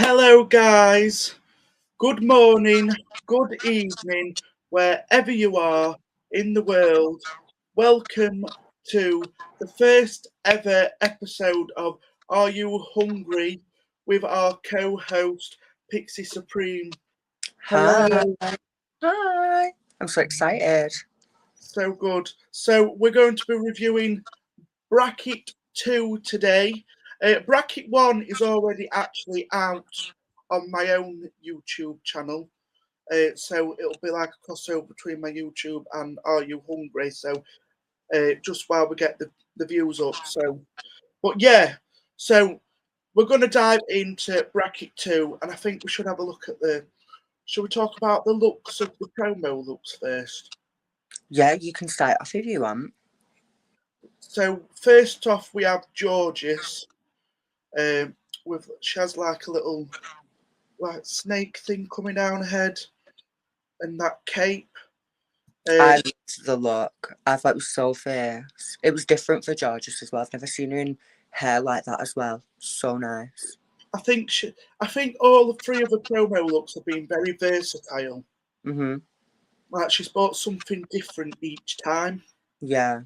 Hello, guys. Good morning, good evening, wherever you are in the world. Welcome to the first ever episode of Are You Hungry with our co host, Pixie Supreme. Hi. Hello. Hi. I'm so excited. So good. So, we're going to be reviewing Bracket 2 today. Bracket 1 is already actually out on my own YouTube channel. So it'll be like a crossover between my YouTube and Are You Hungry? So just while we get the views up. But yeah, so we're going to dive into Bracket 2, and I think we should have a look at Should we talk about the looks of the promo looks first? Yeah, you can start off if you want. So first off, we have Jorgeous. She has like a little like snake thing coming down her head, and that cape. I loved the look. I thought it was so fierce. It was different for Georges as well. I've never seen her in hair like that as well. So nice. I think all three of the promo looks have been very versatile. Mhm. Like she's bought something different each time. Yeah.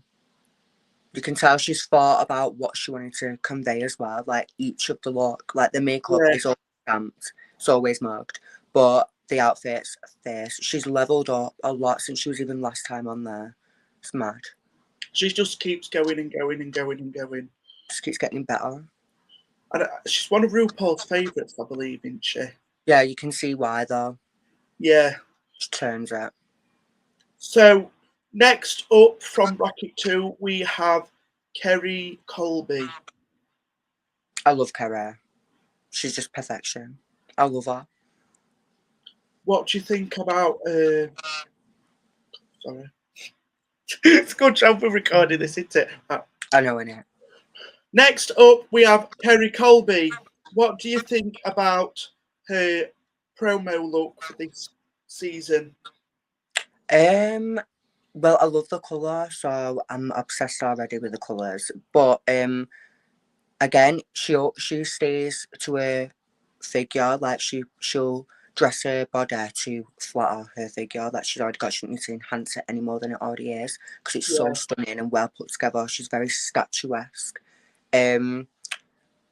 You can tell she's thought about what she wanted to convey as well. Like each of the look, like the makeup Yeah, is always stamped. It's always marked, but the outfits are fierce. She's leveled up a lot since she was even last time on there. It's mad. she just keeps going and going and going and going. Just keeps getting better. And she's one of RuPaul's favourites, I believe, isn't she? Yeah, you can see why though. Yeah. She turns it. So next up from Bracket 2, we have Kerry Colby. I love Cara. She's just perfection. I love her. What do you think about? Sorry, it's a good job we're recording this, isn't it? I know, innit? Next up, we have Kerry Colby. What do you think about her promo look for this season? Well, I love the colour, so I'm obsessed already with the colours. But again, she stays to her figure. Like she'll dress her body to flatter her figure that she's already got. She doesn't need to enhance it any more than it already is because it's so Yeah. stunning and well put together. She's very statuesque. Um,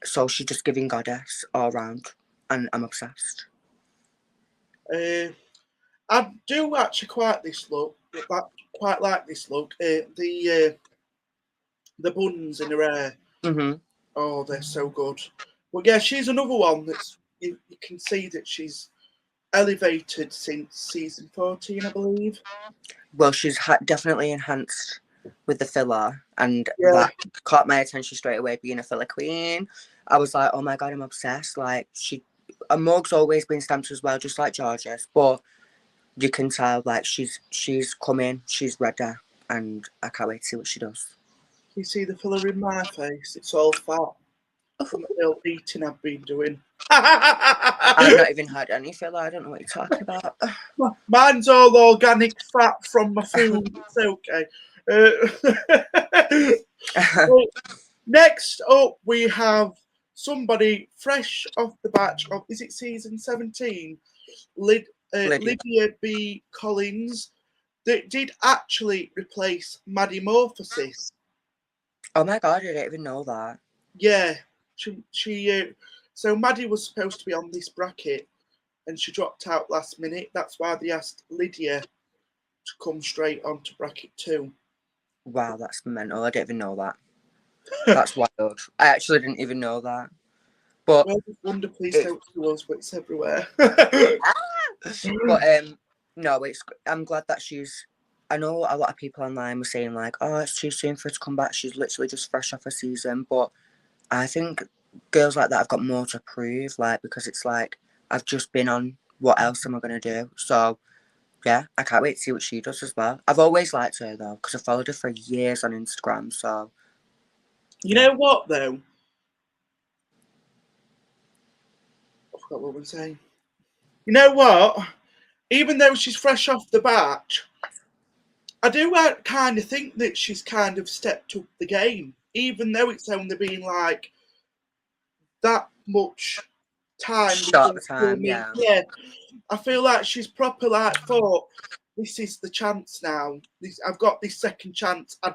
so she's just giving goddess all round, and I'm obsessed. I do actually quite this look. Quite like this look. The buns in her hair. Mhm. Oh, they're so good. But yeah, she's another one that's you can see that she's elevated since season 14, I believe. Well, she's definitely enhanced with the filler, and Yeah. that caught my attention straight away. Being a filler queen, I was like, oh my god, I'm obsessed. Like a mug's always been stamped as well, just like George's, but you can tell like she's coming, she's ready, and I can't wait to see what she does. You see the filler in my face? It's all fat from the ill eating I've been doing. I've not even had any filler. I don't know what you're talking about. Mine's all organic fat from my food. It's okay. Well, next up, we have somebody fresh off the batch of, is it season 17? Lydia. Lydia B. Collins, that did actually replace Maddie Morphosis. Oh my god, I didn't even know that. Yeah, so Maddie was supposed to be on this bracket and she dropped out last minute. That's why they asked Lydia to come straight onto bracket 2. Wow, that's mental. I didn't even know that. That's wild. I actually didn't even know that. But Well, wonder please it, don't sue us, but it's everywhere. but no, I'm glad that she's. I know a lot of people online were saying like, oh, it's too soon for her to come back. She's literally just fresh off a season. But I think girls like that have got more to prove, like because it's like I've just been on. What else am I gonna do? So yeah, I can't wait to see what she does as well. I've always liked her though because I followed her for years on Instagram. So You know what though? I forgot what we were saying. You know what? Even though she's fresh off the batch, I do kind of think that she's kind of stepped up the game, even though it's only been like that much time. Short before time, filming. yeah. Yeah, I feel like she's proper like thought, this is the chance now. I've got this second chance. I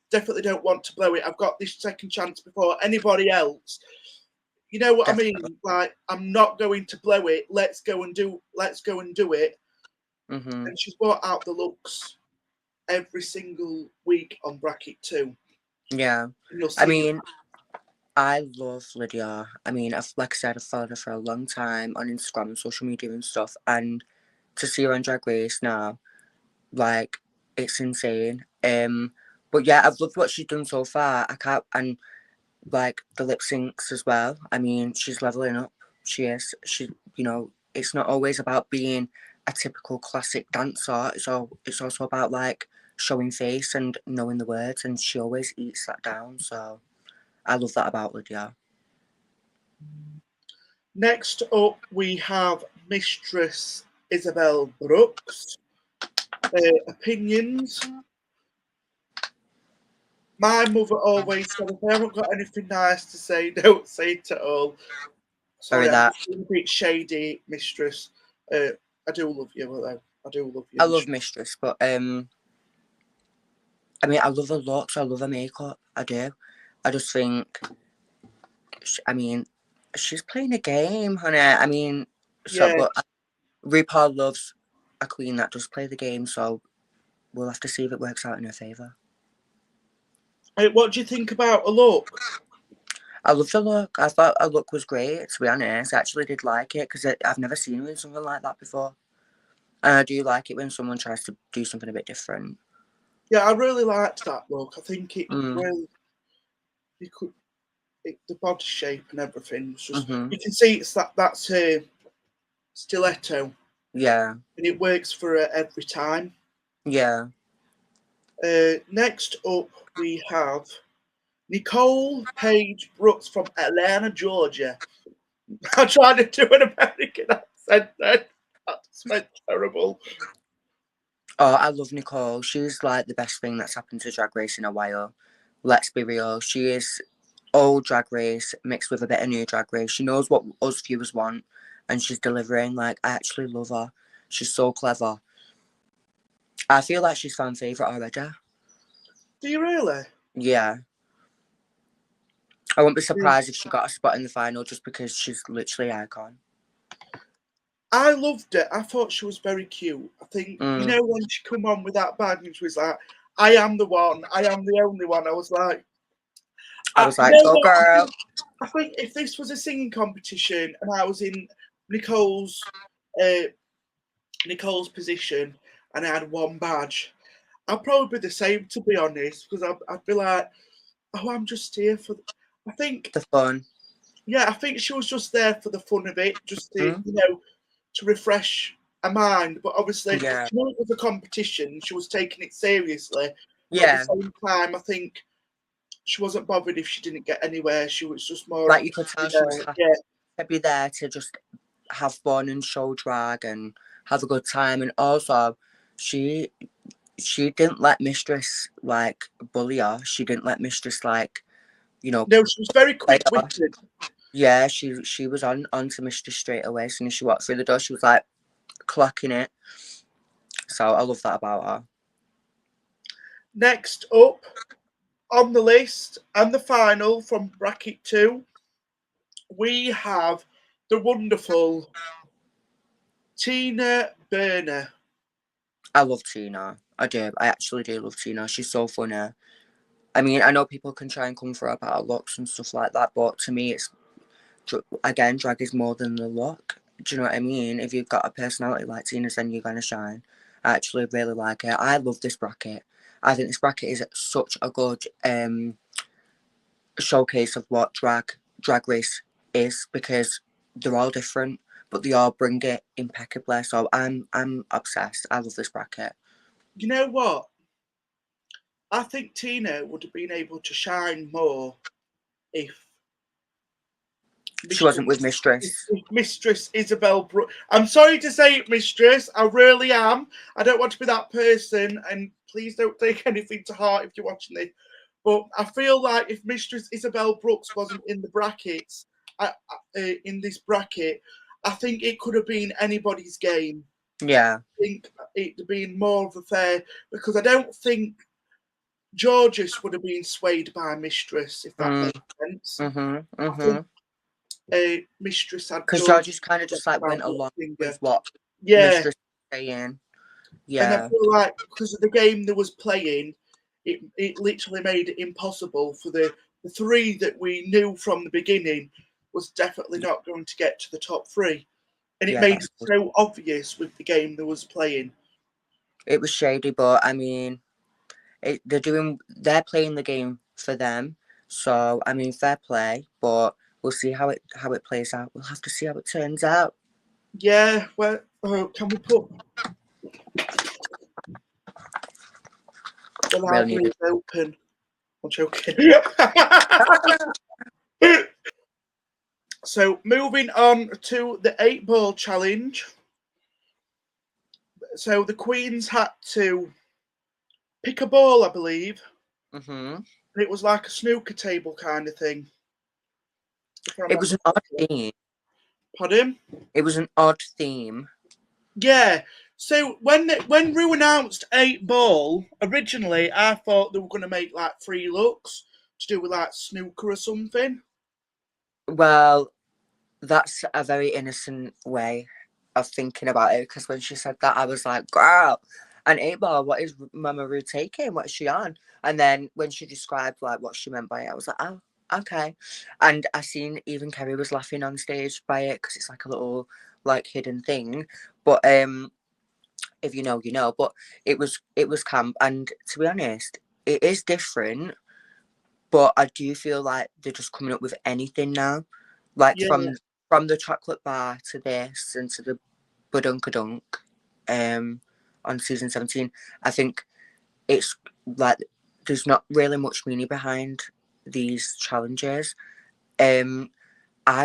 definitely don't want to blow it. I've got this second chance before anybody else. You know what Definitely. I mean? Like, I'm not going to blow it. Let's go and do it. Mm-hmm. And she's brought out the looks every single week on bracket 2. Yeah. And you'll I see. mean, I love Lydia. I mean, like I said, I've followed her for a long time on Instagram and social media and stuff. And to see her on Drag Race now, like, it's insane. But yeah, I've loved what she's done so far. I can't, and like the lip syncs as well. I mean, she's leveling up. She is. It's not always about being a typical classic dancer. It's also about like showing face and knowing the words, and she always eats that down. So I love that about Lydia. Next up, we have Mistress Isabelle Brooks. Opinions. My mother always said, if I haven't got anything nice to say, don't say it at all. Sorry Sorry, I'm that. being a bit shady, Mistress. I do love you, though. I do love you. I love Mistress, but I mean, I love her looks. I love her makeup. I do. I just think, I mean, she's playing a game, honey. I mean, Yeah. but RuPaul loves a queen that does play the game, so we'll have to see if it works out in her favour. What do you think about a look? I loved her look. I thought her look was great, to be honest. I actually did like it because I've never seen her in something like that before. And I do like it when someone tries to do something a bit different. Yeah, I really liked that look. I think it really, the body shape and everything was just, you can see that's her stiletto. Yeah. And it works for her every time. Yeah. Next up, we have Nicole Page Brooks from Atlanta, Georgia. I tried to do an American accent then. That just went terrible. Oh, I love Nicole. She's like the best thing that's happened to Drag Race in a while. Let's be real. She is old Drag Race mixed with a bit of new Drag Race. She knows what us viewers want and she's delivering. Like, I actually love her. She's so clever. I feel like she's fan favourite already. Do you really? Yeah. I wouldn't be surprised if she got a spot in the final just because she's literally an icon. I loved it. I thought she was very cute. I think, you know, when she come on with that bag and she was like, I am the one, I am the only one. I was like, go girl. I think if this was a singing competition and I was in Nicole's position and I had one badge, I'd probably be the same, to be honest, because I'd be like, oh, I'm just here for, I think, the fun. Yeah, I think she was just there for the fun of it, just to, you know, to refresh her mind. But obviously, she knew it was a competition. She was taking it seriously. But at the same time, I think she wasn't bothered if she didn't get anywhere. She was just more like, you could tell she was happy to be there to just have fun and show drag and have a good time. And also, she didn't let Mistress like bully her. She didn't let Mistress like, you know. No, she was very quick-witted. Yeah, she was on to Mistress straight away. As soon as she walked through the door, she was like clocking it. So I love that about her. Next up on the list and the final from bracket 2, we have the wonderful Tina Burner. I love Tina. I do. I actually do love Tina. She's so funny. I mean, I know people can try and come for her about her looks and stuff like that, but to me, it's, again, drag is more than the look. Do you know what I mean? If you've got a personality like Tina's, then you're going to shine. I actually really like it. I love this bracket. I think this bracket is such a good showcase of what drag race is, because they're all different, but they all bring it impeccably. So I'm obsessed. I love this bracket. You know what? I think Tina would have been able to shine more if she wasn't with Mistress. Mistress Isabelle Brooks. I'm sorry to say it, Mistress. I really am. I don't want to be that person, and please don't take anything to heart if you're watching this. But I feel like if Mistress Isabelle Brooks wasn't in the brackets, in this bracket, I think it could have been anybody's game. Yeah. I think it'd been more of a fair, because I don't think Jorgeous would have been swayed by Mistress, if that makes sense. I think Mistress had because Jorgeous kind of just like about went along finger. with what Yeah, Mistress was saying. Yeah. and I feel like because of the game they was playing, it literally made it impossible for the three that we knew from the beginning was definitely not going to get to the top three. And it Yeah, made it so obvious with the game they was playing. It was shady, but I mean, they're playing the game for them. So I mean, fair play, but we'll see how it plays out. We'll have to see how it turns out. Yeah, well, can we put the Really library need is open? I'm joking. So moving on to the 8-ball challenge. So the queens had to pick a ball, I believe. And it was like a snooker table kind of thing. it was an odd theme. Pardon? It was an odd theme. Yeah. So when Ru announced 8-ball, originally I thought they were going to make like 3 looks to do with like snooker or something. Well, that's a very innocent way of thinking about it, because when she said that, I was like, girl, an 8-ball, what is Mama Ru taking? What is she on? And then when she described like what she meant by it, I was like, oh, okay. And I seen even Kerry was laughing on stage by it, because it's like a little like hidden thing. But if you know, you know. But it was camp, and to be honest, it is different. But I do feel like they're just coming up with anything now, like Yeah. from the chocolate bar to this and to the badunkadunk, on season 17. I think it's like there's not really much meaning behind these challenges. I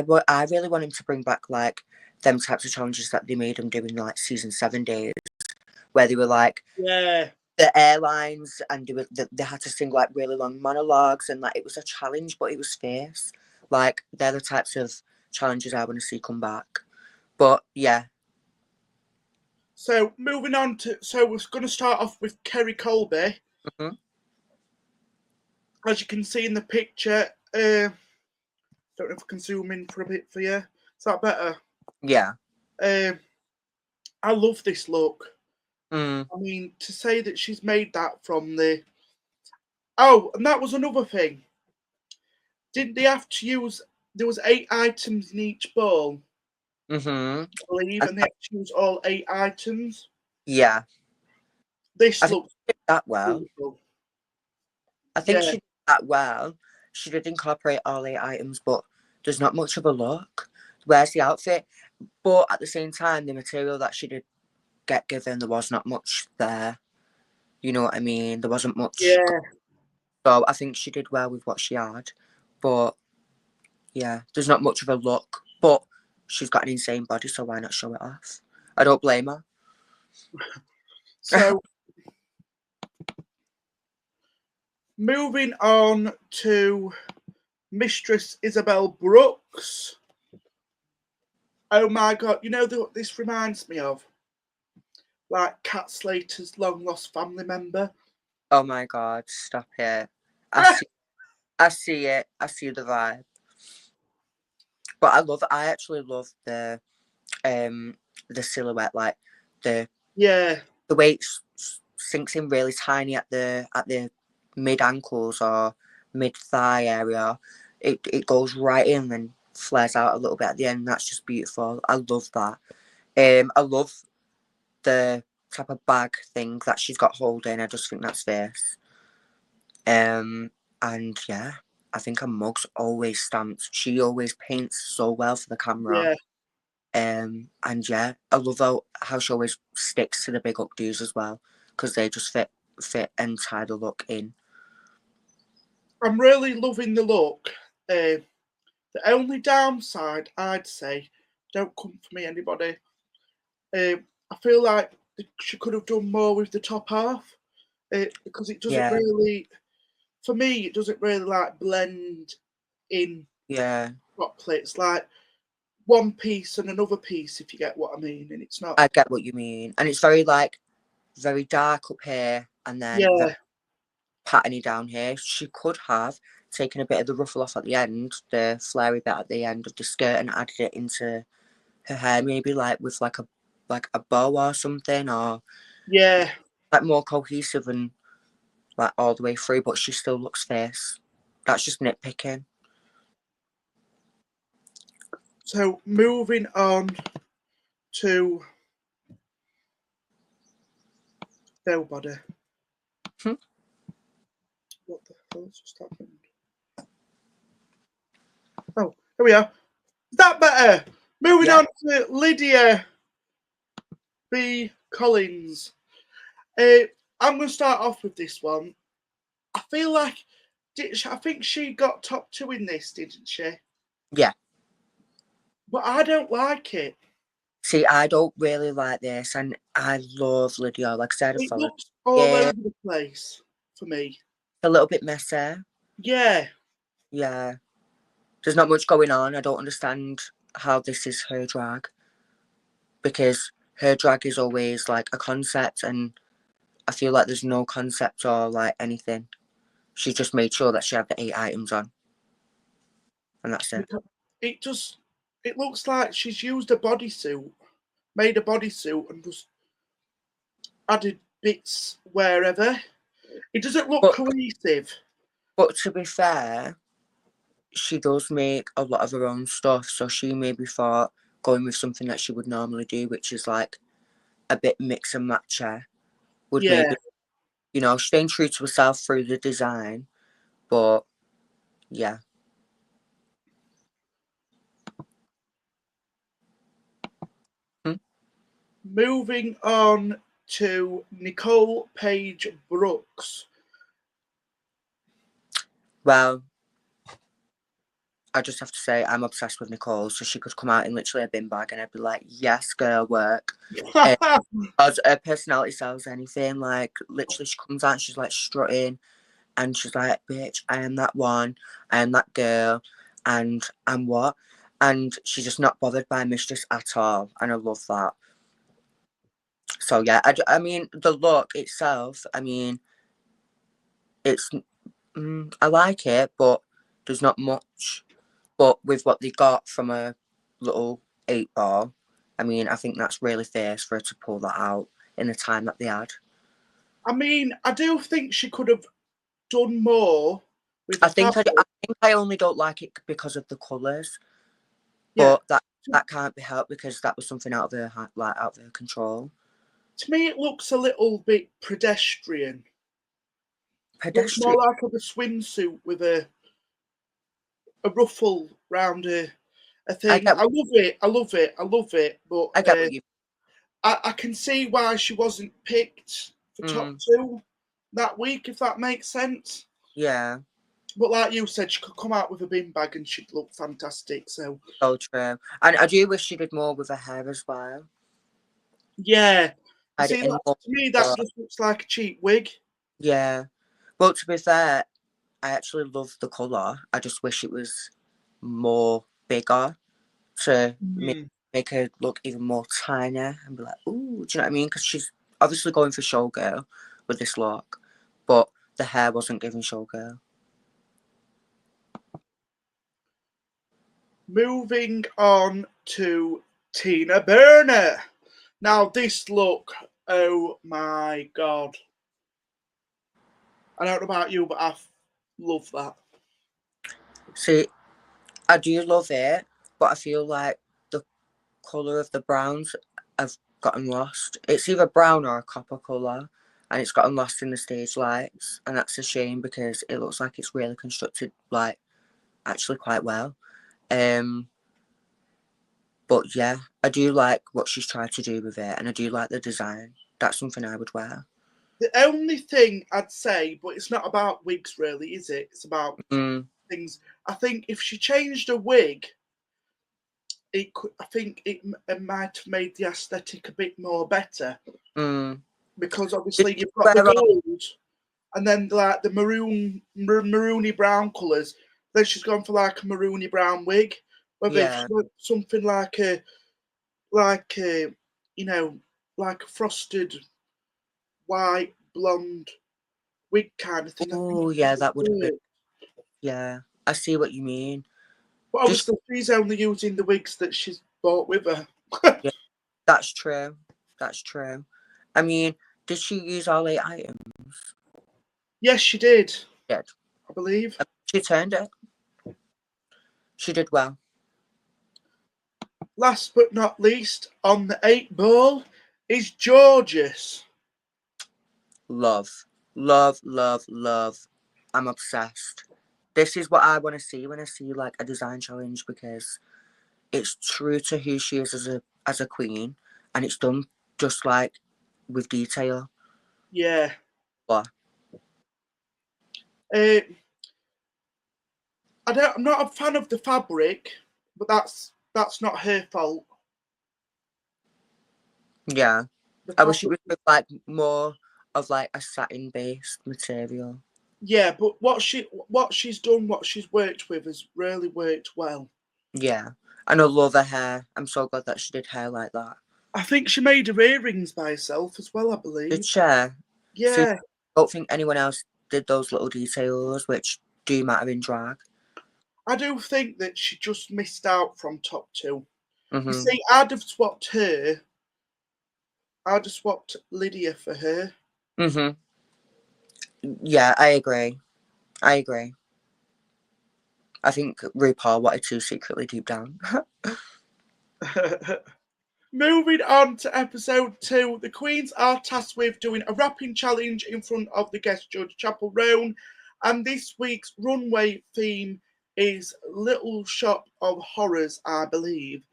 really want him to bring back like them types of challenges that they made him do in like season 7 days, where they were like Yeah. the airlines, and they had to sing like really long monologues, and like it was a challenge, but it was fierce. Like they're the types of challenges I want to see come back. But yeah. So moving on to, so we're going to start off with Kerry Colby. As you can see in the picture, don't know if I can zoom in for a bit for you. Is that better? Yeah. I love this look. I mean, to say that she's made that from the... Oh, and that was another thing. Didn't they have to use... There was 8 items in each bowl, I believe, and they had to use all 8 items. Yeah. This looks that well. beautiful. I think she did that well. She did incorporate all 8 items, but there's not much of a look. Where's the outfit? But at the same time, the material that she did get given, there was not much there. You know what I mean? There wasn't much. Yeah. So I think she did well with what she had. But yeah, there's not much of a look. But she's got an insane body, so why not show it off? I don't blame her. So, moving on to Mistress Isabelle Brooks. Oh my god, you know what this reminds me of? Like Cat Slater's long lost family member. Oh my god, stop it. I see it. I see the vibe. But I actually love the silhouette, like the way it sinks in really tiny at the mid ankles or mid thigh area. It goes right in and flares out a little bit at the end. That's just beautiful. I love that. I love the type of bag thing that she's got holding. I just think that's fierce. And yeah, I think her mug's always stamped. She always paints so well for the camera. And yeah, I love how she always sticks to the big updos as well, because they just fit and tie the look in. I'm really loving the look. The only downside, I'd say, don't come for me, anybody. I feel like she could have done more with the top half, because it doesn't really, for me, it doesn't really like blend in. Yeah. properly. It's like one piece and another piece, if you get what I mean. And it's not. I get what you mean. And it's very very dark up here and then very Yeah. patterny down here. She could have taken a bit of the ruffle off at the end, the flary bit at the end of the skirt, and added it into her hair, maybe with like a bow or something, or Yeah. like more cohesive and like all the way through. But she still looks fierce. That's just nitpicking. So moving on to Bell Body. Hmm. What the hell's just happened? Oh, here we are. Is that better? Moving Yeah. on to Lydia B. Collins. I'm going to start off with this one. I feel like I think she got top 2 in this, didn't she? Yeah. But I don't like it. See, I don't really like this, and I love Lydia. Like I said, I It followed. looks all Yeah, over the place for me. a little bit messy. Yeah. Yeah. There's not much going on. I don't understand how this is her drag, because her drag is always like a concept, and I feel like there's no concept or like anything. She just made sure that she had the 8 items on, and that's it. It looks like she's used a bodysuit, made a bodysuit, and just added bits wherever. It doesn't look cohesive. But to be fair, she does make a lot of her own stuff, so she maybe thought going with something that she would normally do, which is like a bit mix and matcha, would Yeah. maybe, staying true to herself through the design, but yeah. Moving on to Nicole Page Brooks. Well, I just have to say I'm obsessed with Nicole, so she could come out in literally a bin bag and I'd be like, yes, girl, work. As her personality sells anything, like literally she comes out and she's like strutting and she's like, bitch, I am that one, I am that girl, and I'm what? And she's just not bothered by Mistress at all, and I love that. So yeah, I mean, the look itself, I mean, it's, I like it, but there's not much. But with what they got from a little 8 ball, I mean, I think that's really fierce for her to pull that out in the time that they had. I mean, I do think she could have done more with I the think fabric. I only don't like it because of the colours, Yeah. but that can't be helped because that was something out of her out of her control. To me, it looks a little bit pedestrian. Looks more Pedestrian. like a swimsuit with a ruffle round a thing. I love it. I love it. I love it. But I get what you. I can see why she wasn't picked for top 2 that week, if that makes sense. Yeah. But like you said, she could come out with a bin bag and she'd look fantastic. So true. And I do wish she did more with her hair as well. Yeah. See, to me, that just looks like a cheap wig. Yeah. Well, to be fair, I actually love the colour. I just wish it was more bigger to make her look even more tiny and be like, ooh, do you know what I mean? Because she's obviously going for showgirl with this look, but the hair wasn't giving showgirl. Moving on to Tina Burner. Now, this look, oh my God. I don't know about you, but I love that. See, I do love it, but I feel like the colour of the browns have gotten lost. It's either brown or a copper colour, and it's gotten lost in the stage lights, and that's a shame because it looks like it's really constructed, like, actually quite well. But yeah, I do like what she's tried to do with it, and I do like the design. That's something I would wear. The only thing I'd say, but it's not about wigs really, is it? It's about things. I think if she changed a wig, I think it might have made the aesthetic a bit more better. Because obviously you've got the gold and then like the maroony brown colours. Then she's gone for like a maroony brown wig. Whether Yeah. it's something like a, you know, like a frosted white blonde wig kind of thing. I think Oh, yeah, that would be. good. Yeah, I see what you mean. But Just obviously, she's only using the wigs that she's bought with her. yeah, that's true. That's true. I mean, did she use all 8 items? Yes, she did. Yeah, I believe. she turned it. She did well. Last but not least, on the 8 ball is Jorgeous. Love, love, love, love. I'm obsessed. This is what I want to see when I see like a design challenge because it's true to who she is as a queen, and it's done just like with detail. Yeah. But I'm not a fan of the fabric, but that's not her fault. yeah, The I wish it fabric, was with like more of like a satin based material. yeah, but what she's done, what she's worked with, has really worked well. Yeah, and I love her hair. I'm so glad that she did hair like that. I think she made her earrings by herself as well. I Did believe. she? So Yeah, I don't think anyone else did those little details, which do matter in drag. I do think that she just missed out from top 2. You Mhm. see, I'd have swapped her. I'd have swapped Lydia for her. Mhm. Yeah, I agree. I agree. I think RuPaul wanted to secretly deep down. Moving on to episode 2, the queens are tasked with doing a rapping challenge in front of the guest judge Chapel Roan, and this week's runway theme is Little Shop of Horrors, I believe.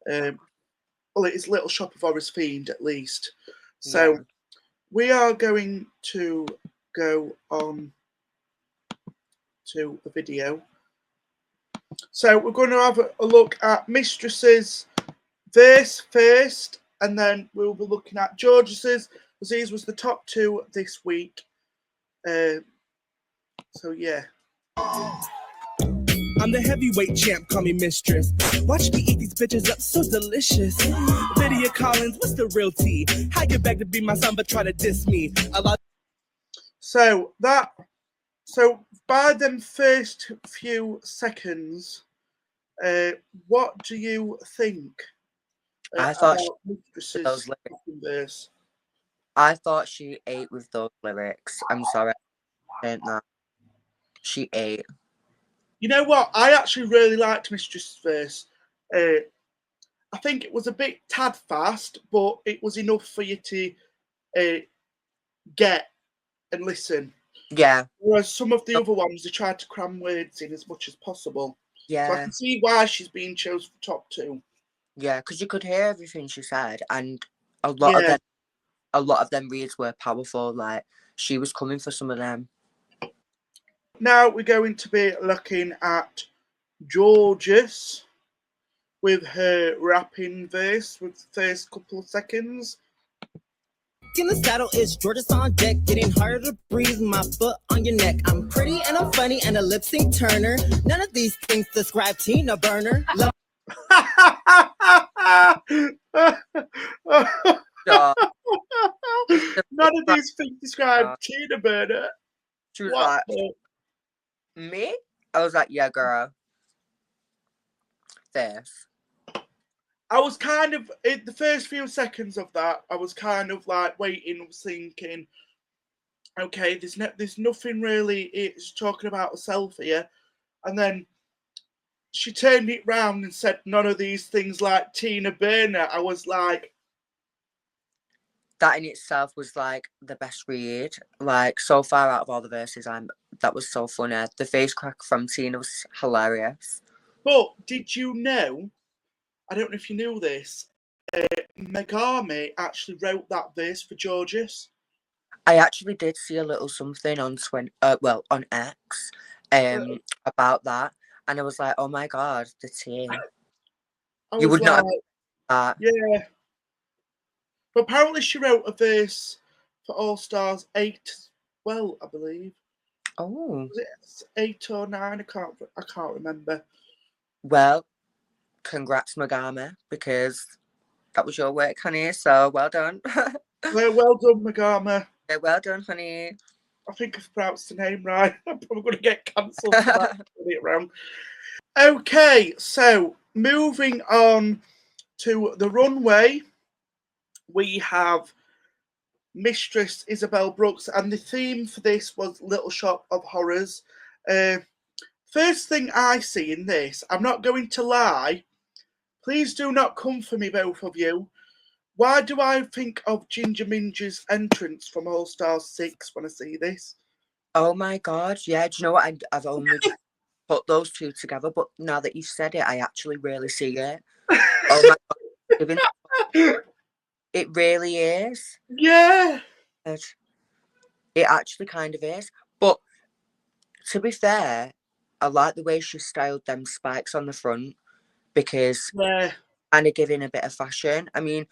Well, it is Little Shop of Horrors themed at least. So Yeah. we are going to go on to the video. So we're going to have a look at Mistress's verse first, and then we'll be looking at Jorgeous's, because these was the top 2 this week. So yeah. I'm the heavyweight champ, call me mistress. Watch me eat these bitches up, so delicious. Lydia Collins, what's the real tea? How you beg to be my son, but try to diss me? So by them first few seconds, what do you think I thought she about ate those Mistress's lyrics. verse? I thought she ate with those lyrics. I'm sorry, I didn't that. She ate. You know what? I actually really liked Mistress's verse. I think it was a bit tad fast, but it was enough for you to get and listen. Yeah. Whereas some of the other ones, they tried to cram words in as much as possible. Yeah. So I can see why she's being chosen for top 2. Yeah, because you could hear everything she said, and a lot of them reads were powerful. Like she was coming for some of them. Now we're going to be looking at Jorgeous with her rapping verse with the first couple of seconds. In the saddle is Jorgeous on deck, getting harder to breathe, my foot on your neck. I'm pretty and I'm funny and a lip sync turner. None of these things describe Tina Burner. None of these things describe Tina Burner. She was What like, me? I was like, yeah, girl. This. I was kind of in the first few seconds of that. I was kind of like waiting, thinking, okay, there's nothing really. It's talking about herself here, and then she turned it round and said, "None of these things like Tina Burner." I was like, that in itself was like the best read. Like so far out of all the verses, that was so funny. The face crack from Tina was hilarious. but did you know? I don't know if you knew this. Megami actually wrote that verse for Jorgeous. I actually did see a little something on on X, about that, and I was like, oh my god, the tea. You would not have that. Yeah. But apparently she wrote a verse for All Stars 8 as well, I believe. Oh, Was it 8 or 9? I can't remember. well, congrats, Magama, because that was your work, honey. So well done. Well done, Magama. Yeah, well done, honey. I think I've pronounced the name right. I'm probably going to get cancelled for that. Get it wrong. Okay, so moving on to the runway, we have Mistress Isabelle Brooks, and the theme for this was Little Shop of Horrors. First thing I see in this, I'm not going to lie, please do not come for me, both of you. Why do I think of Ginger Minger's entrance from All Stars 6 when I see this? Oh my God, yeah. Do you know what? I've only just put those two together, but now that you've said it, I actually really see it. Oh my God, it really is. Yeah. It actually kind of is. But to be fair, I like the way she styled them spikes on the front because Yeah. kind of giving a bit of fashion. I mean,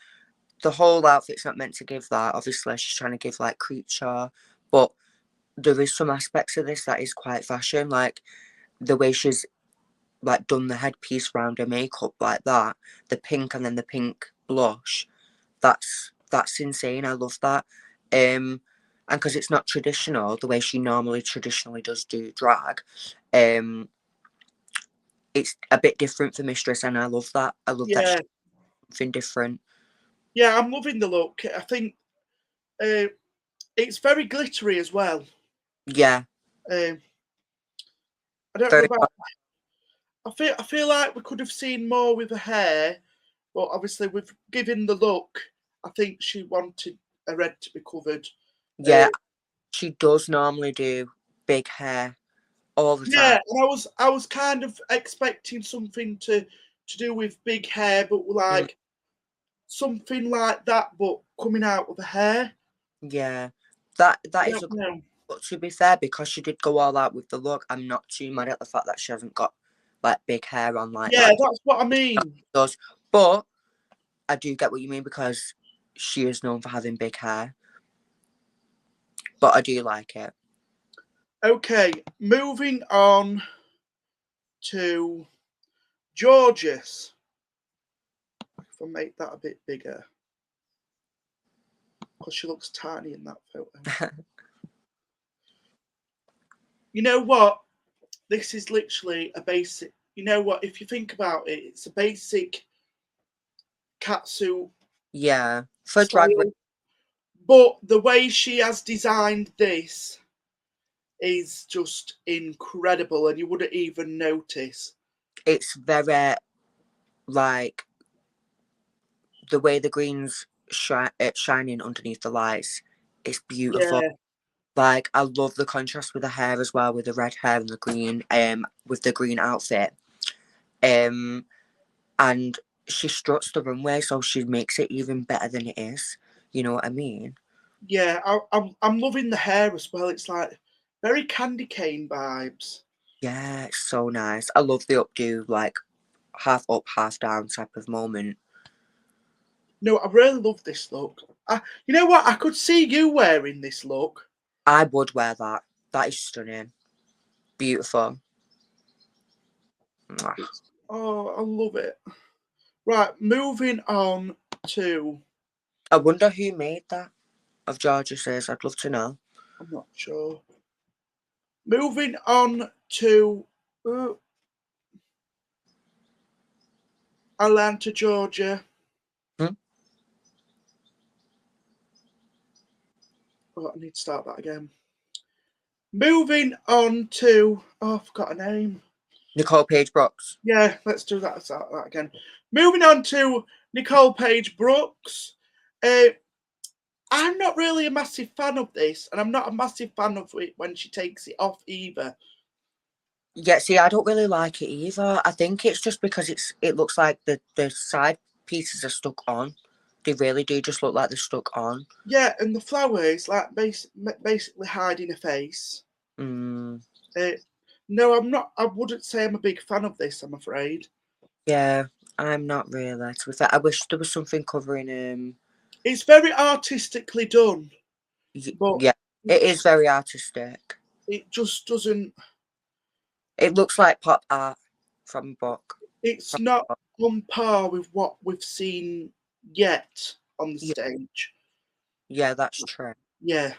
the whole outfit's not meant to give that. Obviously, she's trying to give like creature, but there is some aspects of this that is quite fashion, like the way she's like done the headpiece around her makeup like that, the pink and then the pink blush. That's insane. I love that. And because it's not traditional the way she traditionally does do drag, it's a bit different for Mistress, and I love that. I love that Yeah. she's something different. Yeah, I'm loving the look. I think it's very glittery as well. Yeah, I don't know very. about. I feel like we could have seen more with her hair, but obviously with giving the look, I think she wanted her head to be covered. Yeah, she does normally do big hair all the Yeah, time. and I was kind of expecting something to do with big hair, but like something like that, but coming out of the hair. Yeah, that I is a. don't know. But to be fair, because she did go all out with the look, I'm not too mad at the fact that she hasn't got like big hair on like Yeah, that. that's what I mean. Does, but I do get what you mean because she is known for having big hair. But I do like it. Okay, moving on to Jorgeous. If I make that a bit bigger, because she looks tiny in that photo. You know what? This is literally a basic. You know what? If you think about it, it's a basic catsuit Yeah, for drag race. style. But the way she has designed this is just incredible, and you wouldn't even notice. It's very like the way the green's shining underneath the lights. It's beautiful. Yeah, Like I love the contrast with the hair as well, with the red hair and the green. With the green outfit. And she struts the runway, so she makes it even better than it is. You know what I mean? yeah. I'm loving the hair as well. It's like very candy cane vibes. Yeah, it's so nice. I love the updo, like half up, half down type of moment. No, I really love this look. You know what? I could see you wearing this look. I would wear that. That is stunning. Beautiful. Mwah. Oh, I love it. Right, moving on to. I wonder who made that of Jorgeous. I'd love to know. I'm not sure. Moving on to Atlanta, Georgia. Hmm? Oh, I need to start that again. Moving on to. Oh, I forgot her name. Nicole Page Brooks. Yeah, let's do that. Start that again. Moving on to Nicole Page Brooks. I'm not really a massive fan of this, and I'm not a massive fan of it when she takes it off either. Yeah, see, I don't really like it either. I think it's just because it looks like the side pieces are stuck on. They really do just look like they're stuck on. Yeah, and the flower is like basically hiding her face. Mm. No, I'm not. I wouldn't say I'm a big fan of this, I'm afraid. Yeah, I'm not really. To be fair, I wish there was something covering. It's very artistically done, but Yeah, it is very artistic. it just doesn't. It looks like pop art from a book. It's not on par with what we've seen yet on the Yeah. stage. Yeah, that's true. Yeah.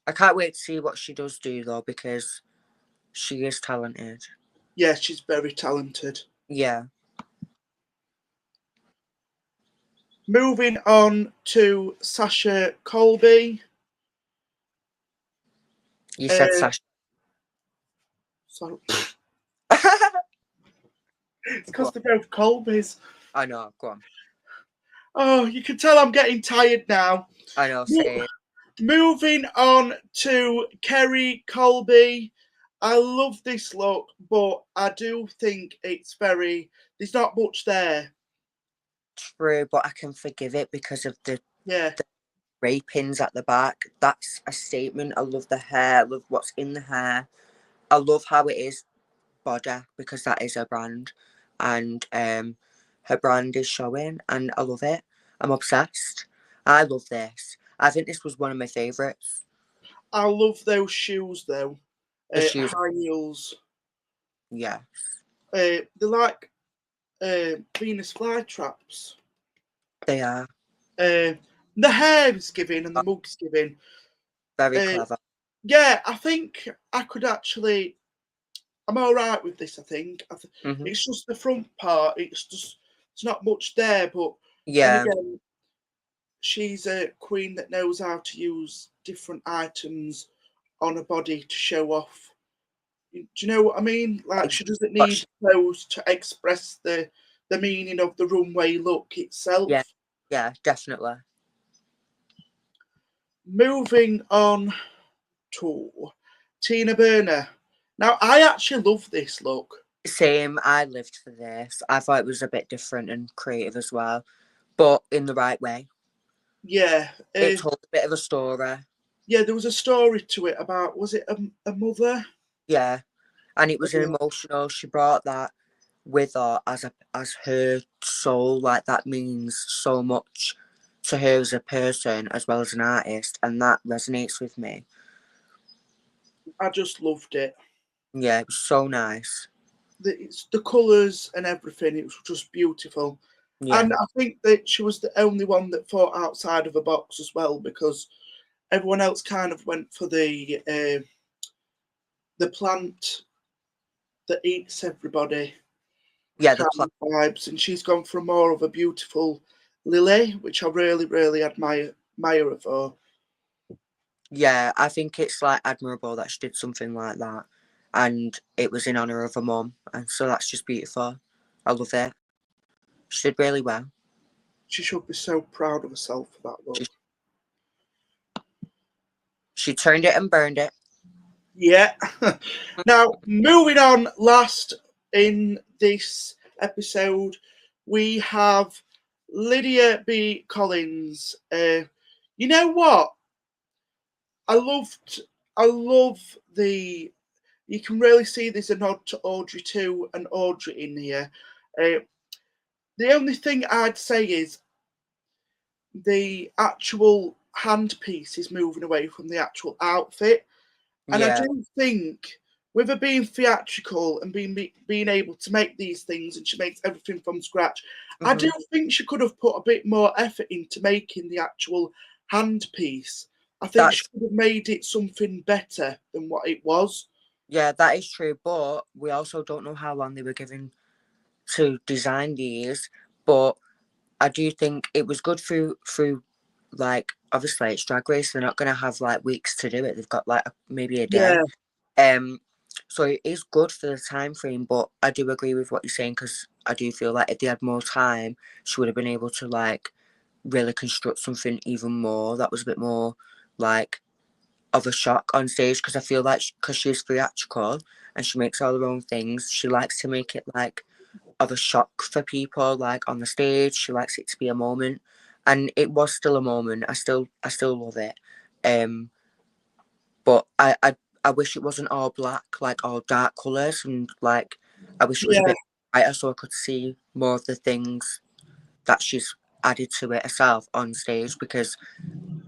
I can't wait to see what she does do though, because she is talented. Yeah, she's very talented. Yeah. Moving on to Sasha Colby. You said Sasha. Sorry. It's because they're both Colbys. I know, go on. Oh, you can tell I'm getting tired now. I know, same. Moving on to Kerry Colby. I love this look, but I do think there's not much there. True, but I can forgive it because of the Yeah. ray pins at the back. That's a statement. I love the hair. I love what's in the hair. I love how it is body, because that is her brand, and her brand is showing, and I love it. I'm obsessed. I love this. I think this was one of my favourites. I love those shoes though. The shoes. High heels. Yeah. They're like Venus flytraps. They are. The hair is giving and the mug's giving. Very clever. Yeah, I think I could actually. I'm all right with this. I think it's just the front part. It's not much there, but yeah. then again, she's a queen that knows how to use different items on her body to show off. Do you know what I mean? Like, she doesn't need clothes to express the meaning of the runway look itself. Yeah, definitely. Moving on to Tina Burner. Now, I actually love this look. Same, I lived for this. I thought it was a bit different and creative as well, but in the right way. Yeah. It told a bit of a story. Yeah, there was a story to it about, was it a mother? Yeah, and it was an emotional. She brought that with her as her soul. Like, that means so much to her as a person as well as an artist, and that resonates with me. I just loved it. Yeah, it was so nice. It's the colours and everything. It was just beautiful. Yeah. And I think that she was the only one that thought outside of a box as well, because everyone else kind of went for the plant that eats everybody. Yeah, the plant vibes, and she's gone for more of a beautiful lily, which I really, really admire her for. Yeah, I think it's like admirable that she did something like that, and it was in honour of her mum, and so that's just beautiful. I love it. She did really well. She should be so proud of herself for that look. She turned it and burned it. Yeah. Now, moving on, last in this episode, we have Lydia B. Kollins. You know what? I love the. You can really see there's a nod to Audrey too, and Audrey in here. The only thing I'd say is the actual handpiece is moving away from the actual outfit. And I do think, with her being theatrical and being able to make these things, and she makes everything from scratch, I do think she could have put a bit more effort into making the actual handpiece. I think she could have made it something better than what it was. Yeah, that is true, but we also don't know how long they were given to design these. But I do think it was good through like, obviously it's Drag Race, they're not going to have like weeks to do it. They've got like maybe a day. So it is good for the time frame, but I do agree with what you're saying, because I do feel like if they had more time, she would have been able to like really construct something even more that was a bit more like of a shock on stage, because I feel like because she's theatrical and she makes all her own things, she likes to make it like of a shock for people, like on the stage. She likes it to be a moment, and it was still a moment. I still love it, but I wish it wasn't all black, like all dark colours, and like I wish it was a bit brighter so I could see more of the things that she's added to it herself on stage, because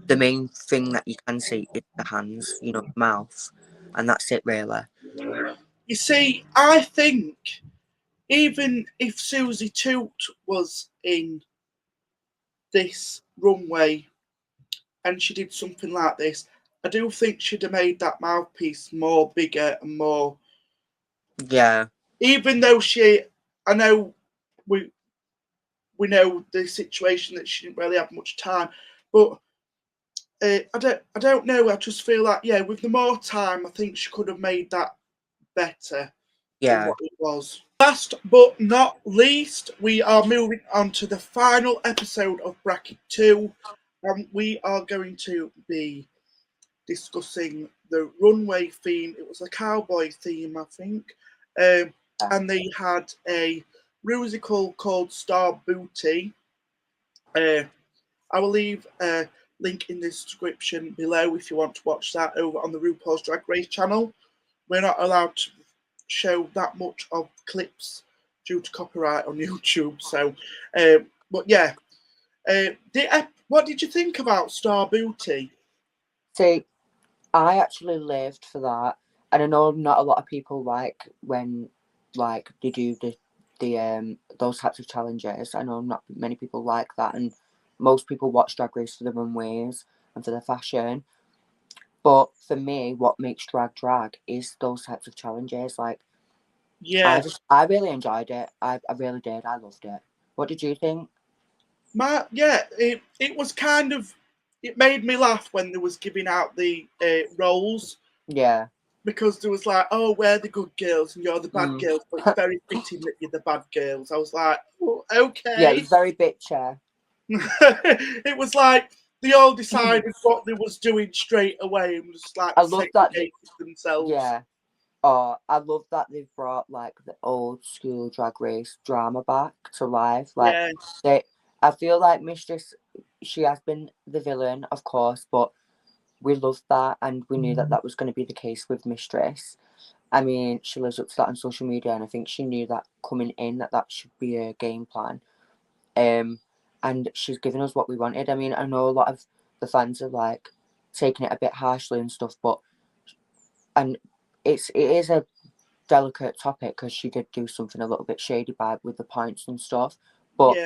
the main thing that you can see is the hands, you know, the mouth. and that's it really. You see, I think even if Susie Toot was in this runway and she did something like this, I do think she'd have made that mouthpiece more bigger and more. Yeah. Even though I know we know the situation that she didn't really have much time, but I don't know. I just feel like with the more time, I think she could have made that better than what it was. Last but not least, we are moving on to the final episode of Bracket 2, and we are going to be discussing the runway theme. It was a cowboy theme, I think, and they had a musical called Star Booty. I will leave a link in the description below if you want to watch that over on the RuPaul's Drag Race channel. We're not allowed to show that much of clips due to copyright on YouTube. So, but yeah, what did you think about Star Booty? See, I actually lived for that, and I know not a lot of people like when like they do the those types of challenges. I know not many people like that, and most people watch Drag Race for the runways and for the fashion. But for me, what makes drag is those types of challenges. Like, Yeah, I really enjoyed it. I really did. I loved it. What did you think? it was kind of, it made me laugh when they was giving out the roles. Yeah. Because there was like, oh, we're the good girls and you're the bad girls, but it's very fitting that you're the bad girls. I was like, oh, okay. Yeah, it was very bitchy. It was like they all decided what they was doing straight away and just like I love that themselves. Yeah. Oh, I love that they've brought like the old school Drag Race drama back to life. Like I feel like Mistress, she has been the villain, of course, but we loved that, and we knew that was going to be the case with Mistress. I mean, she lives up to that on social media, and I think she knew that coming in that should be a game plan. And she's given us what we wanted. I mean, I know a lot of the fans are like taking it a bit harshly and stuff, and it is a delicate topic because she did do something a little bit shady with the points and stuff. But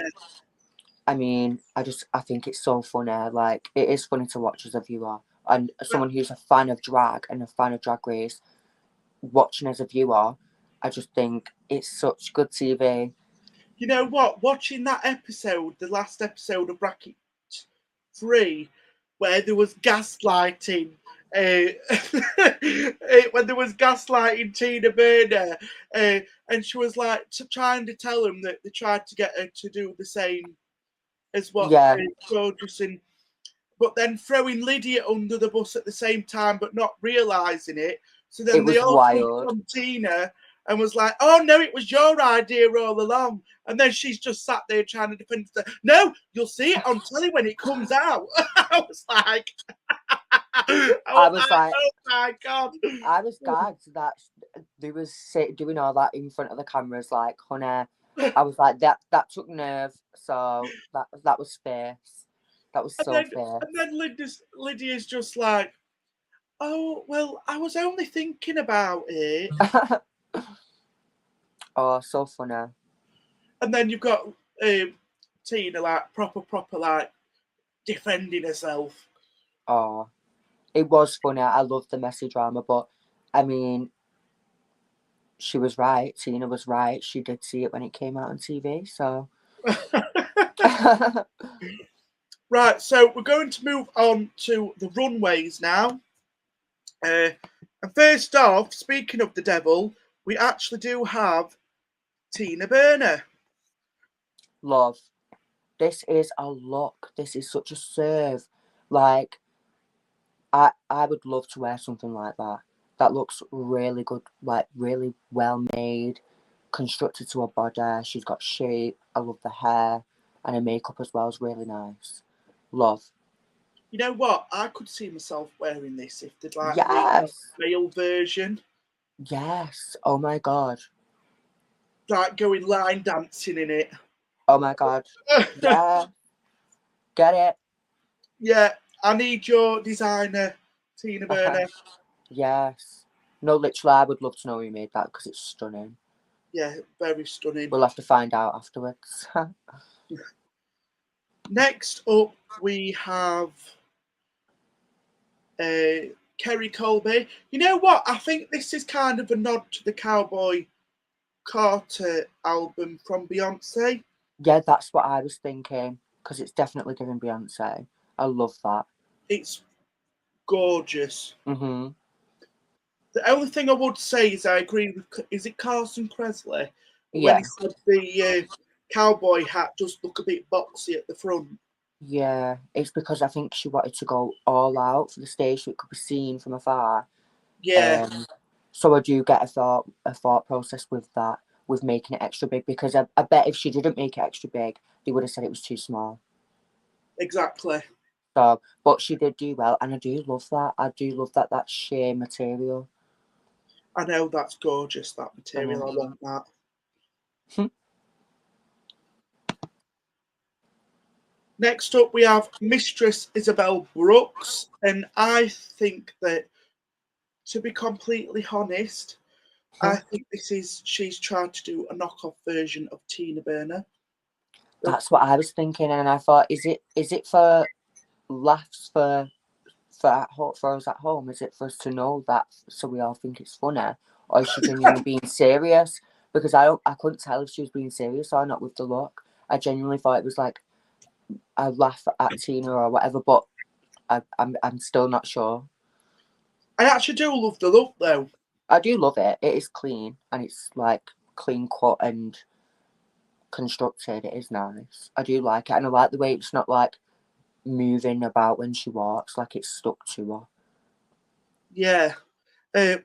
I mean, I think it's so funny. Like, it is funny to watch as a viewer, and someone who's a fan of drag and a fan of Drag Race, watching as a viewer, I just think it's such good TV. You know what? Watching that episode, the last episode of Bracket 3, where there was gaslighting, when there was gaslighting Tina Burner, and she was like trying to tell him that they tried to get her to do the same as what Jorgeous, but then throwing Lydia under the bus at the same time, but not realising it. So then they all picked on Tina and was like, oh, no, it was your idea all along. And then she's just sat there trying to defend her. No, you'll see it on telly when it comes out. I was like, oh my God. I was gagged that they was doing all that in front of the cameras, like, honey. I was like, that took nerve, so that was fierce. That was so fierce. And then Lydia's just like, oh, well, I was only thinking about it. Oh, so funny. And then you've got Tina, like, proper, like, defending herself. Oh, it was funny. I loved the messy drama, but, I mean, she was right. Tina was right. She did see it when it came out on TV, so... Right, so we're going to move on to the runways now. And first off, speaking of the devil, we actually do have Tina Burner. Love. This is a look. This is such a serve. Like, I would love to wear something like that. That looks really good, like really well made, constructed to her body. She's got shape. I love the hair, and her makeup as well is really nice. Love. You know what? I could see myself wearing this if they'd like a male version. Yes. Oh my God. Like going line dancing in it. Oh my God. Yeah. Get it. Yeah. I need your designer, Tina Burner. Yes. No, literally, I would love to know who made that because it's stunning. Yeah, very stunning. We'll have to find out afterwards. Next up, we have Kerry Colby. You know what? I think this is kind of a nod to the Cowboy Carter album from Beyonce. Yeah, that's what I was thinking because it's definitely giving Beyonce. I love that. It's gorgeous. Mm-hmm. The only thing I would say is I agree with, is it Carson Kressley? When he Yes. said the cowboy hat does look a bit boxy at the front. Yeah, it's because I think she wanted to go all out for the stage so it could be seen from afar. Yeah, So I do get a thought process with that, with making it extra big, because I bet if she didn't make it extra big, they would have said it was too small. exactly. So, but she did do well, and I do love that. I do love that that's sheer material. I know that's gorgeous, that material. I want that. Next up, we have Mistress Isabelle Brooks, and I think that, to be completely honest, I think she's tried to do a knockoff version of Tina Burner. That's what I was thinking, and I thought, is it for laughs for us at home? Is it for us to know that so we all think it's funny, or is she genuinely being serious? Because I couldn't tell if she was being serious or not with the look. I genuinely thought it was like a laugh at Tina or whatever, but I'm still not sure. I actually do love the look though. I do love it. It is clean and it's like clean cut and constructed. It is nice. I do like it, and I like the way it's not like moving about when she walks, like it's stuck to her. Yeah.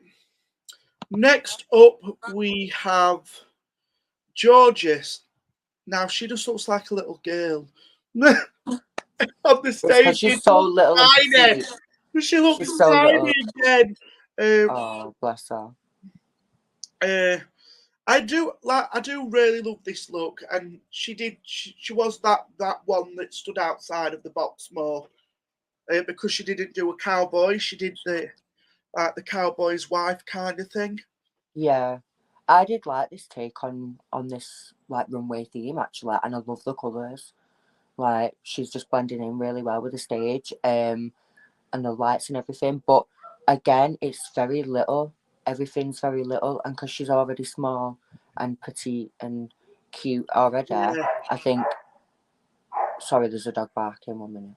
Next up, we have Jorgeous. Now she just looks like a little girl on the stage. Because she's so little and petite. She looks She's so tiny little. again. Oh, bless her. I do really love this look, and she was that one that stood outside of the box more because she didn't do a cowboy. She did the cowboy's wife kind of thing. Yeah, I did like this take on this like runway theme actually, and I love the colours. Like she's just blending in really well with the stage, and the lights and everything. But again, it's very little. Everything's very little, and because she's already small and petite and cute already, Yeah. I think. Sorry, there's a dog barking. 1 minute.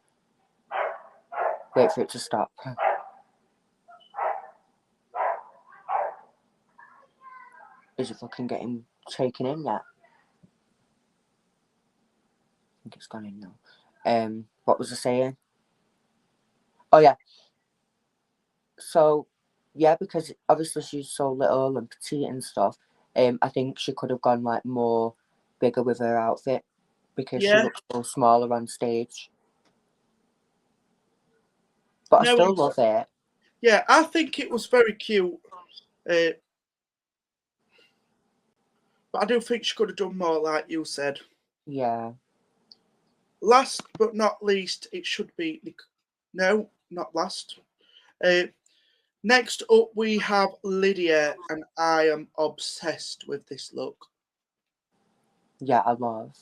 Wait for it to stop. Is it fucking getting taken in yet? I think it's gone in now. What was I saying? Oh yeah. So yeah, because obviously she's so little and petite and stuff. I think she could have gone like more bigger with her outfit because she looks so smaller on stage. But I still love it. Yeah, I think it was very cute. But I do think she could have done more, like you said. Yeah. Last but not least, it should be... No, not last. Next up, we have Lydia, and I am obsessed with this look. Yeah, I love.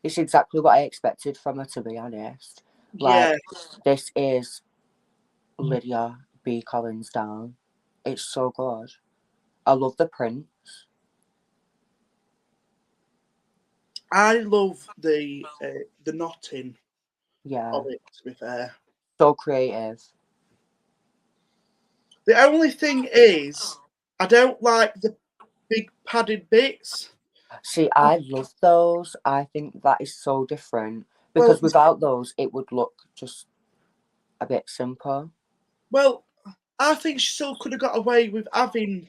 It's exactly what I expected from her, to be honest. Like, this is Lydia B. Collins down. It's so good. I love the prints. I love the knotting of it, to be fair. So creative. The only thing is, I don't like the big padded bits. See, I love those. I think that is so different. Because without those, it would look just a bit simple. Well, I think she still could have got away with having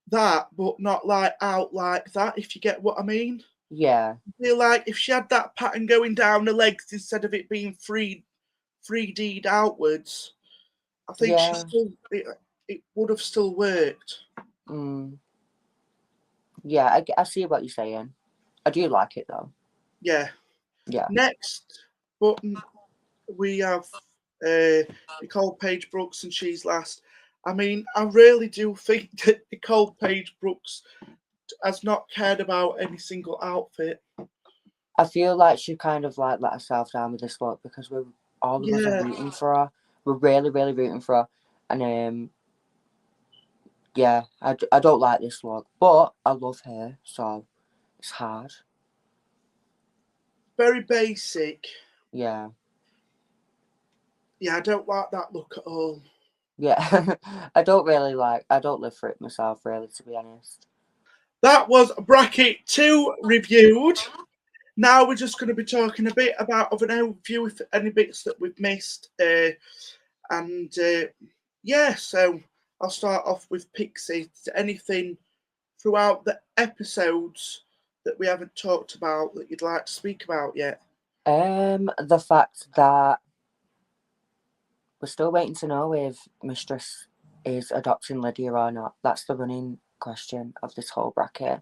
that, but not like out like that, if you get what I mean. Yeah. I feel like if she had that pattern going down the legs instead of it being 3D'd outwards, I think it would have still worked. Yeah, I see what you're saying. I do like it though. Yeah. Yeah. Next button, we have Nicole Page Brooks, and she's last. I mean, I really do think that Nicole Page Brooks has not cared about any single outfit. I feel like she kind of like let herself down with this look because we're all of us are rooting for her. We're really, really rooting for her, and yeah, I don't like this look, but I love her, so it's hard. Very basic. Yeah. Yeah, I don't like that look at all. Yeah, I don't live for it myself, really, to be honest. That was bracket 2 reviewed. Now we're just going to be talking a bit about of an overview, if any bits that we've missed. Yeah, so I'll start off with Pixie. Is there anything throughout the episodes that we haven't talked about that you'd like to speak about yet? The fact that we're still waiting to know if Mistress is adopting Lydia or not. That's the running question of this whole bracket.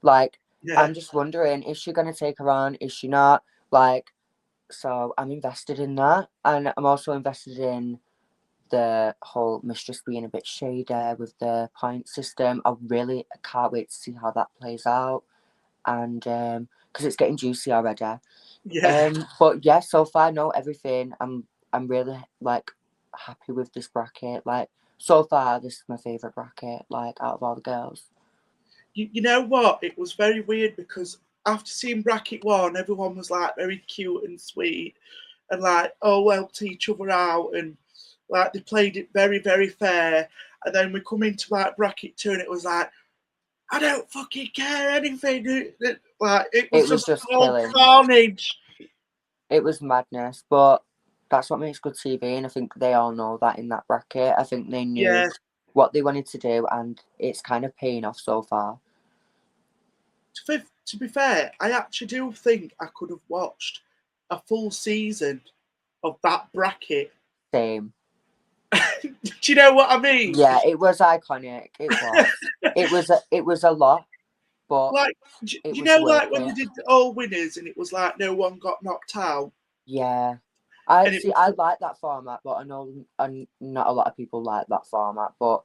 Like, I'm just wondering, is she going to take her on? Is she not? Like, so I'm invested in that. And I'm also invested in the whole Mistress being a bit shady with the point system. I can't wait to see how that plays out. And because it's getting juicy already. But yeah, so far I know everything. I'm really like happy with this bracket. Like, so far this is my favourite bracket, like, out of all the girls. You know what? It was very weird because after seeing bracket 1, everyone was like very cute and sweet and like, oh, helped each other out, and like they played it very, very fair. And then we come into like bracket 2 and it was like, I don't fucking care anything. Like it was just all carnage. It was madness, but that's what makes good TV, and I think they all know that in that bracket. I think they knew what they wanted to do, and it's kind of paying off so far. To be fair, I actually do think I could have watched a full season of that bracket. Same. Do you know what I mean? Yeah, it was iconic. It was. It was a lot, but like, you know, like when they did the All Winners and it was like no one got knocked out. Yeah, I like that format, but I know not a lot of people like that format. But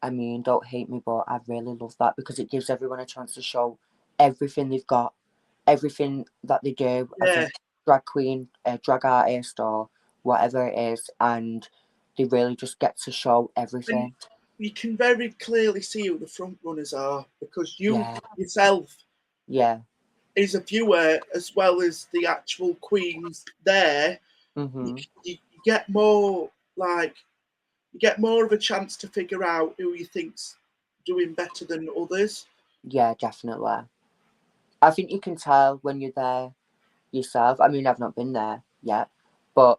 I mean, don't hate me, but I really love that because it gives everyone a chance to show everything they've got, everything that they do as a drag queen, a drag artist, or whatever it is, and they really just get to show everything. And you can very clearly see who the front runners are because you yourself, is a viewer as well as the actual queens there. Mm-hmm. You get more of a chance to figure out who you think's doing better than others. Yeah, definitely. I think you can tell when you're there yourself. I mean, I've not been there yet, but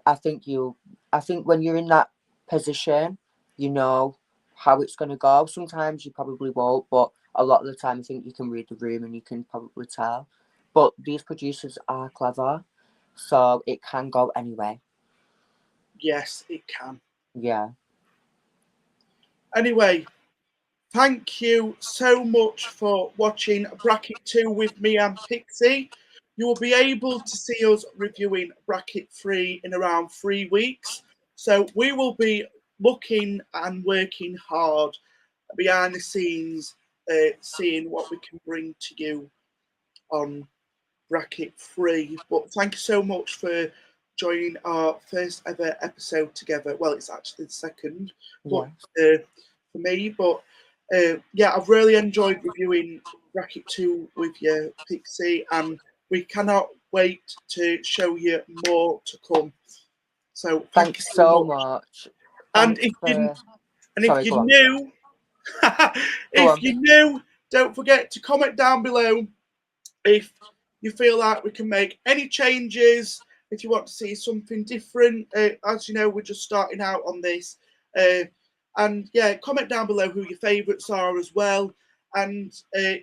I think when you're in that position, you know how it's going to go. Sometimes you probably won't, but a lot of the time I think you can read the room and you can probably tell. But these producers are clever, so it can go anyway. Yes, it can. Yeah. Anyway, thank you so much for watching Bracket 2 with me and Pixie. You will be able to see us reviewing Bracket 3 in around 3 weeks. So we will be looking and working hard behind the scenes, seeing what we can bring to you on Bracket 3. But thank you so much for joining our first ever episode together. Well, it's actually the second, but for me. But yeah, I've really enjoyed reviewing Bracket 2 with you, Pixie, and we cannot wait to show you more to come. So thank you so much. And if you knew, don't forget to comment down below if you feel like we can make any changes, if you want to see something different. As you know, we're just starting out on this. And yeah, comment down below who your favourites are as well. And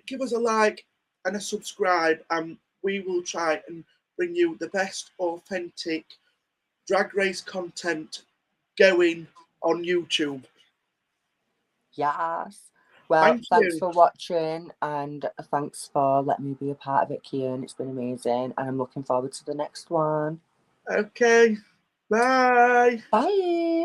give us a like and a subscribe, and we will try and bring you the best authentic drag race content going on YouTube. Yes. Well, thanks for watching, and thanks for letting me be a part of it, Kian. It's been amazing, and I'm looking forward to the next one. Okay. Bye. Bye.